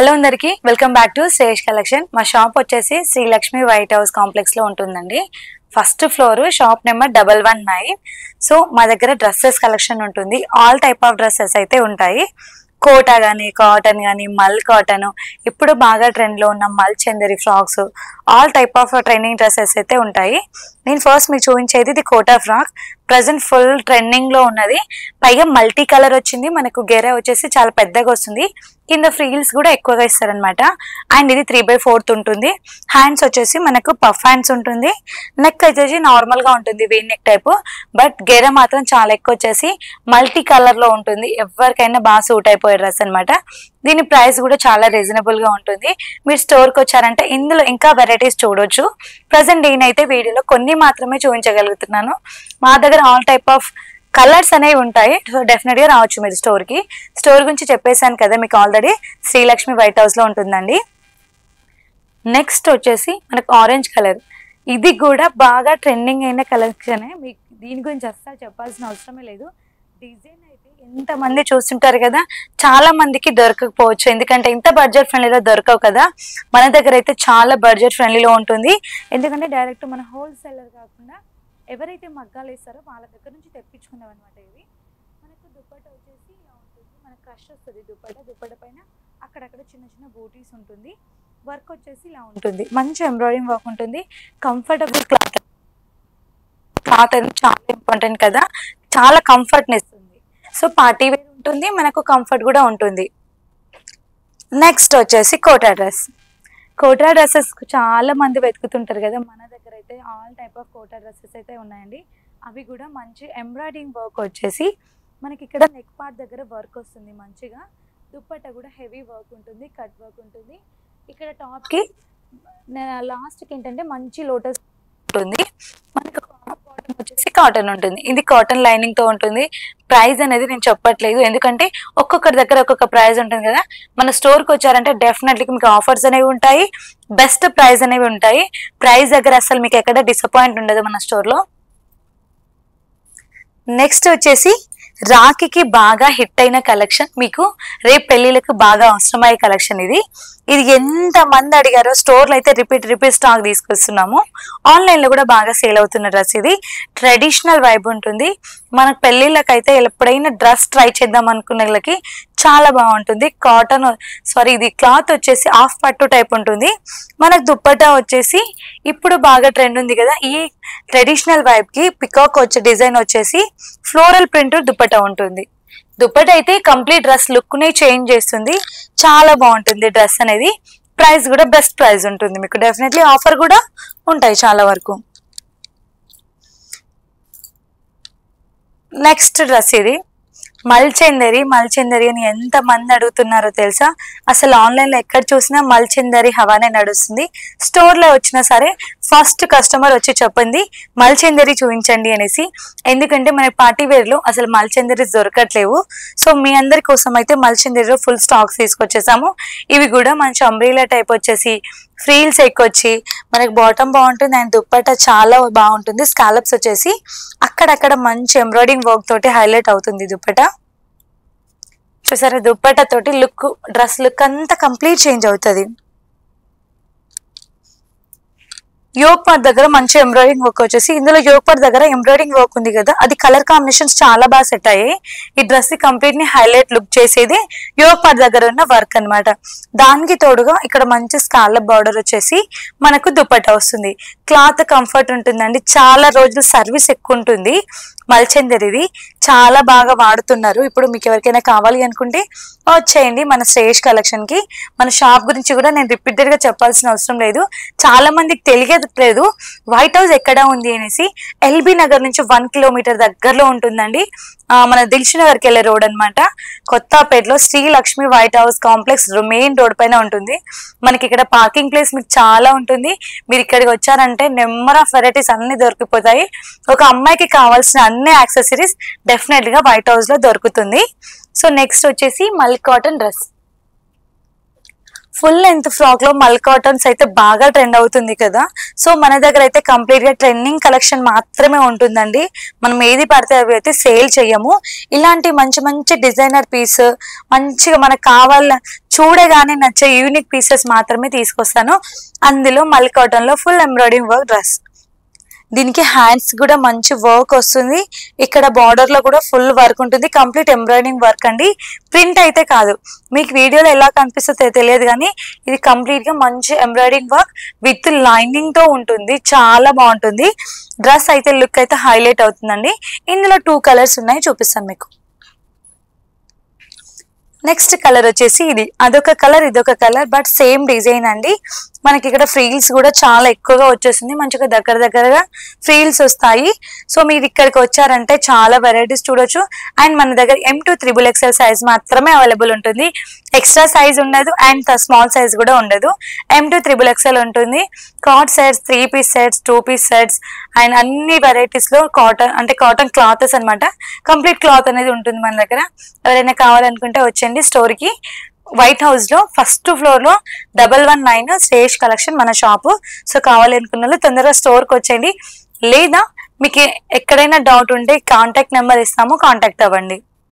Hello అందరికి welcome back to Shresh collection. మా shop వచ్చేసి Shri Lakshmi white house complex లో ఉంటుందండి. First floor, shop number 119. So మా దగ్గర డ్రెస్సెస్ కలెక్షన్ ఉంటుంది. ఆల్ టైప్ ఆఫ్ డ్రెస్సెస్ అయితే ఉంటాయి. కోటా కానీ, కాటన్ కానీ, మల్ కాటన్, ఇప్పుడు బాగా ట్రెండ్ లో ఉన్న మల్ Chanderi frocks, all type of trending dresses అయితే ఉంటాయి. నేను ఫస్ట్ మీకు చూపించేది ఇది Kota frock. Present full trending లో ఉన్నది. పైగా మల్టీ కలర్ వచ్చింది. మనకు గెర వచ్చేసి చాలా పెద్దగా వస్తుంది. కింద ఫ్రీల్స్ కూడా ఎక్కువగా ఇస్తారనమాట. అండ్ ఇది 3/4 ఉంటుంది. హ్యాండ్స్ వచ్చేసి మనకు పఫ్ హ్యాండ్స్ ఉంటుంది. నెక్ వచ్చేసి నార్మల్ గా ఉంటుంది, వీ నెక్ టైప్. బట్ గెర మాత్రం చాలా ఎక్కువ వచ్చేసి మల్టీ కలర్ లో ఉంటుంది. ఎవరికైనా బాగా సూట్ అయిపోయే డ్రెస్ అనమాట. దీని ప్రైస్ కూడా చాలా రీజనబుల్ గా ఉంటుంది. మీరు స్టోర్ కి వచ్చారంటే ఇందులో ఇంకా వెరైటీస్ చూడొచ్చు. ప్రజెంట్ నేనైతే వీడియోలో కొన్ని మాత్రమే చూపించగలుగుతున్నాను. మా దగ్గర ఆల్ టైప్ ఆఫ్ కలర్స్ అనేవి ఉంటాయి. సో డెఫినెట్ గా రావచ్చు మీరు స్టోర్ కి. స్టోర్ గురించి చెప్పేశాను కదా మీకు ఆల్రెడీ. శ్రీలక్ష్మి వైట్ హౌస్ లో ఉంటుందండి. నెక్స్ట్ వచ్చేసి మనకు ఆరెంజ్ కలర్. ఇది కూడా బాగా ట్రెండింగ్ అయిన కలెక్షన్. మీకు దీని గురించి అస్సలు చెప్పాల్సిన అవసరమే లేదు. డిజైన్ అయితే ఎంతమంది చూస్తుంటారు కదా, చాలా మందికి దొరకకపోవచ్చు. ఎందుకంటే ఇంత బడ్జెట్ ఫ్రెండ్లీలో దొరకవు కదా. మన దగ్గర అయితే చాలా బడ్జెట్ ఫ్రెండ్లీలో ఉంటుంది. ఎందుకంటే డైరెక్ట్ మన హోల్సేలర్ కాకుండా ఎవరైతే మగ్గాలు వేస్తారో వాళ్ళ దగ్గర నుంచి తెప్పించుకున్నాం అనమాట. ఇవి మనకు దుప్పట వచ్చేసి ఇలా ఉంటుంది. మనకు క్రష్ వస్తుంది దుప్పట పైన అక్కడక్కడ చిన్న చిన్న బూటీస్ ఉంటుంది. వర్క్ వచ్చేసి ఇలా ఉంటుంది. మంచి ఎంబ్రాయిడింగ్ వర్క్ ఉంటుంది. కంఫర్టబుల్ క్లాత్ అనేది చాలా ఇంపార్టెంట్ కదా, చాలా కంఫర్ట్ని ఇస్తుంది. సో పార్టీ వేర్ ఉంటుంది, మనకు కంఫర్ట్ కూడా ఉంటుంది. నెక్స్ట్ వచ్చేసి కోటా డ్రెస్. కోటా డ్రెస్సెస్ చాలా మంది వెతుకుతుంటారు కదా. మన దగ్గర అయితే all type of Kota dresses అయితే ఉన్నాయండి. అవి కూడా మంచి ఎంబ్రాయిడింగ్ వర్క్ వచ్చేసి మనకి ఇక్కడ నెక్ పార్ట్ దగ్గర వర్క్ వస్తుంది మంచిగా. దుప్పట్ట కూడా హెవీ వర్క్ ఉంటుంది, కట్ వర్క్ ఉంటుంది. ఇక్కడ టాప్కి లాస్ట్కి ఏంటంటే మంచి లోటస్ ఉంటుంది. మనకు కాటన్ వచ్చేసి కాటన్ ఉంటుంది. ఇది కాటన్ లైనింగ్ తో ఉంటుంది. ప్రైస్ అనేది నేను చెప్పట్లేదు, ఎందుకంటే ఒక్కొక్కరి దగ్గర ఒక్కొక్క ప్రైస్ ఉంటుంది కదా. మన స్టోర్ కి వచ్చారంటే డెఫినెట్లీ మీకు ఆఫర్స్ అనేవి ఉంటాయి, బెస్ట్ ప్రైస్ అనేవి ఉంటాయి. ప్రైస్ దగ్గర అసలు మీకు ఎక్కడ డిసప్పాయింట్ ఉండదు మన స్టోర్ లో. నెక్స్ట్ వచ్చేసి రాఖీకి బాగా హిట్ అయిన కలెక్షన్, మీకు రేపు పెళ్లిళ్ళకు బాగా అవసరమయ్యే కలెక్షన్ ఇది. ఇది ఎంత మంది అడిగారో. స్టోర్లో అయితే రిపీట్ స్టాక్ తీసుకొస్తున్నాము. ఆన్లైన్ లో కూడా బాగా సేల్ అవుతున్న డ్రెస్ ఇది. ట్రెడిషనల్ వైబ్ ఉంటుంది. మనకు పెళ్లిళ్ళకి అయితే ఎప్పుడైనా డ్రెస్ ట్రై చేద్దాం అనుకునే వాళ్ళకి చాలా బాగుంటుంది. ఇది క్లాత్ వచ్చేసి హాఫ్ పట్టు టైప్ ఉంటుంది. మనకు దుప్పటా వచ్చేసి ఇప్పుడు బాగా ట్రెండ్ ఉంది కదా, ఈ ట్రెడిషనల్ వైబ్ కి పికాక్ వచ్చే డిజైన్ వచ్చేసి ఫ్లోరల్ ప్రింట్ దుప్పటా ఉంటుంది. దుప్పటా అయితే కంప్లీట్ డ్రెస్ లుక్ ని చేంజ్ చేస్తుంది. చాలా బాగుంటుంది డ్రెస్ అనేది. ప్రైస్ కూడా బెస్ట్ ప్రైస్ ఉంటుంది. మీకు డెఫినెట్లీ ఆఫర్ కూడా ఉంటాయి చాలా వరకు. నెక్స్ట్ డ్రెస్ ఇది మల్చందరి అని ఎంత మంది అడుగుతున్నారో తెలుసా. అసలు ఆన్లైన్ లో ఎక్కడ చూసినా మల్చందరి హవానే నడుస్తుంది. స్టోర్ లో వచ్చినా సరే ఫస్ట్ కస్టమర్ వచ్చి చెప్పింది మల్చందరి చూపించండి అనేసి. ఎందుకంటే మన పార్టీ వేర్ లో అసలు మల్చందరి దొరకట్లేవు. సో మీ అందరి కోసం అయితే మల్చందరిలో ఫుల్ స్టాక్స్ తీసుకొచ్చేసాము. ఇవి కూడా మంచి అంబ్రెలా టైప్ వచ్చేసి ఫ్రీల్స్ ఎక్కువచ్చి మనకి బాటమ్ బాగుంటుంది. అండ్ దుప్పట చాలా బాగుంటుంది. స్కాలప్స్ వచ్చేసి అక్కడక్కడ మంచి ఎంబ్రాయిడింగ్ వర్క్ తోటి హైలైట్ అవుతుంది దుప్పట. చూసారా, దుప్పట తోటి డ్రెస్ లుక్ అంతా కంప్లీట్ చేంజ్ అవుతుంది. యోగ్ పార్ట్ దగ్గర మంచి ఎంబ్రాయిడింగ్ వర్క్ వచ్చేసి, ఇందులో యోగ్ పార్ట్ దగ్గర ఎంబ్రాయిడింగ్ వర్క్ ఉంది కదా, అది కలర్ కాంబినేషన్స్ చాలా బాగా సెట్ అయ్యాయి. ఈ డ్రెస్ ని కంప్లీట్ ని హైలైట్ లుక్ చేసేది యోగ్ పార్ట్ దగ్గర ఉన్న వర్క్ అనమాట. దానికి తోడుగా ఇక్కడ మంచి స్కాలప్ బార్డర్ వచ్చేసి మనకు దుప్పట్టా వస్తుంది. క్లాత్ కంఫర్ట్ ఉంటుందండి. చాలా రోజులు సర్వీస్ ఎక్కువ ఉంటుంది. మల్చందరిది చాలా బాగా వాడుతున్నారు. ఇప్పుడు మీకు ఎవరికైనా కావాలి అనుకుంటే వచ్చేయండి మన శ్రేష్ కలెక్షన్ కి. మన షాప్ గురించి కూడా నేను రిపీటెడ్ గా చెప్పాల్సిన అవసరం లేదు. చాలా మందికి తెలియట్లేదు వైట్ హౌస్ ఎక్కడ ఉంది అనేసి. ఎల్బీ నగర్ నుంచి 1 కిలోమీటర్ దగ్గరలో ఉంటుందండి. మన దిల్షునగర్కి వెళ్ళే రోడ్ అనమాట. కొత్తపేటలో Sri Lakshmi white house complex main road పైన ఉంటుంది. మనకి ఇక్కడ పార్కింగ్ ప్లేస్ మీకు చాలా ఉంటుంది. మీరు ఇక్కడికి వచ్చారంటే నెంబర్ ఆఫ్ వెరైటీస్ అన్ని దొరికిపోతాయి. ఒక అమ్మాయికి కావాల్సిన అన్ని యాక్సెసరీస్ డెఫినెట్ గా వైట్ హౌస్ లో దొరుకుతుంది. సో నెక్స్ట్ వచ్చేసి మల్ cotton dress. Full length frock లో మల్ కాటన్స్ అయితే బాగా ట్రెండ్ అవుతుంది కదా. సో మన దగ్గర అయితే కంప్లీట్ గా ట్రెండింగ్ కలెక్షన్ మాత్రమే ఉంటుందండి. మనం ఏది పడితే అవి అయితే సేల్ చేయము. ఇలాంటి మంచి మంచి డిజైనర్ పీస్, మంచిగా మనకు కావాల చూడగానే నచ్చే యూనిక్ పీసెస్ మాత్రమే తీసుకొస్తాను. అందులో మల్ కాటన్ లో ఫుల్ ఎంబ్రాయిడింగ్ వర్క్ డ్రెస్. దీనికి హ్యాండ్స్ కూడా మంచి వర్క్ వస్తుంది. ఇక్కడ బార్డర్ లో కూడా ఫుల్ వర్క్ ఉంటుంది. కంప్లీట్ ఎంబ్రాయిడింగ్ వర్క్ అండి, ప్రింట్ అయితే కాదు. మీకు వీడియోలో ఎలా కనిపిస్తుందో తెలియదు కానీ ఇది కంప్లీట్ గా మంచి ఎంబ్రాయిడింగ్ వర్క్ విత్ లైనింగ్ తో ఉంటుంది. చాలా బాగుంటుంది. డ్రెస్ అయితే లుక్ అయితే హైలైట్ అవుతుందండి. ఇందులో 2 కలర్స్ ఉన్నాయి, చూపిస్తాను మీకు. నెక్స్ట్ కలర్ వచ్చేసి ఇది. అదొక కలర్, ఇదొక కలర్, బట్ సేమ్ డిజైన్ అండి. మనకి ఇక్కడ ఫ్రీల్స్ కూడా చాలా ఎక్కువగా వచ్చేసింది. మంచిగా దగ్గరగా ఫ్రీల్స్ వస్తాయి. సో మీరు ఇక్కడికి వచ్చారంటే చాలా వెరైటీస్ చూడొచ్చు. అండ్ మన దగ్గర M2 XXL సైజ్ మాత్రమే అవైలబుల్ ఉంటుంది. ఎక్స్ట్రా సైజ్ ఉండదు అండ్ స్మాల్ సైజ్ కూడా ఉండదు. M2 XXL ఉంటుంది. Cord sets, 3 piece sets, 2 piece sets and అన్ని వెరైటీస్ లో కాటన్ అంటే కాటన్ క్లాత్స్ అనమాట. కంప్లీట్ క్లాత్ అనేది ఉంటుంది మన దగ్గర. ఎవరైనా కావాలనుకుంటే వచ్చేయండి స్టోర్ కి. వైట్ హౌస్ లో ఫస్ట్ ఫ్లోర్ లో 119 శ్రేష్ కలెక్షన్ మన షాపు. సో కావాలనుకున్న వాళ్ళు తొందరగా స్టోర్ కి వచ్చేయండి. లేదా మీకు ఎక్కడైనా డౌట్ ఉంటే కాంటాక్ట్ నెంబర్ ఇస్తాము, కాంటాక్ట్ అవ్వండి.